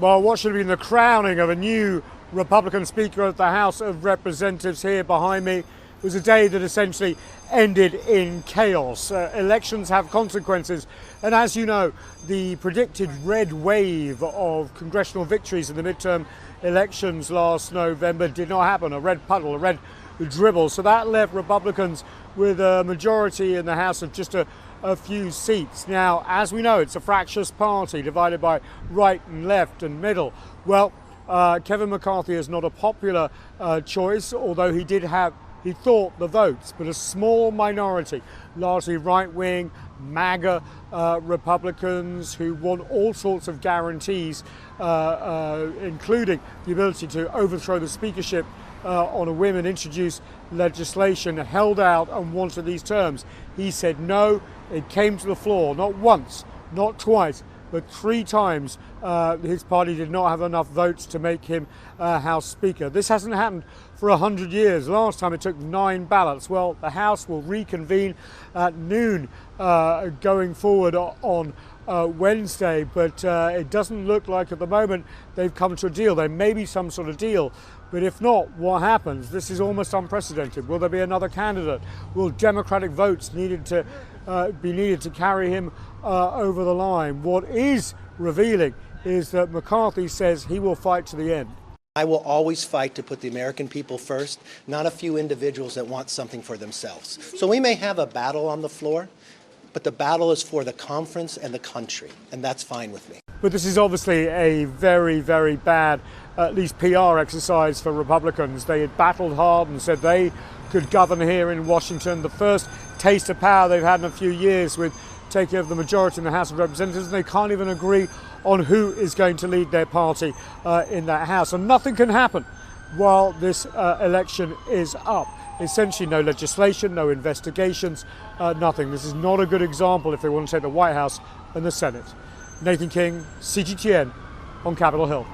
Well, what should have been the crowning of a new Republican Speaker of the House of Representatives here behind me was a day that essentially ended in chaos. Elections have consequences, and as you know, the predicted red wave of congressional victories in the midterm elections last November did not happen. A red puddle, a red dribble. So that left Republicans with a majority in the House of just a few seats. Now, as we know, it's a fractious party divided by right and left and middle. Well, Kevin McCarthy is not a popular choice, although he thought the votes, but a small minority, largely right-wing, MAGA Republicans who want all sorts of guarantees, including the ability to overthrow the speakership on a whim and introduce legislation, held out and wanted these terms. He said no. It came to the floor, not once, not twice, but 3 times. His party did not have enough votes to make him House Speaker. This hasn't happened for 100 years. Last time it took 9 ballots. Well, the House will reconvene at noon going forward on Wednesday, but it doesn't look like at the moment they've come to a deal. There may be some sort of deal, but if not, what happens? This is almost unprecedented. Will there be another candidate? Will Democratic votes be needed to carry him over the line? What is revealing is that McCarthy says he will fight to the end. I will always fight to put the American people first, not a few individuals that want something for themselves. So we may have a battle on the floor, but the battle is for the conference and the country, and that's fine with me. But this is obviously a very, very bad, at least PR exercise for Republicans. They had battled hard and said they could govern here in Washington. The first taste of power they've had in a few years with taking over the majority in the House of Representatives, and they can't even agree on who is going to lead their party in that House. And nothing can happen while this election is up. Essentially no legislation, no investigations, nothing. This is not a good example if they want to take the White House and the Senate. Nathan King, CGTN on Capitol Hill.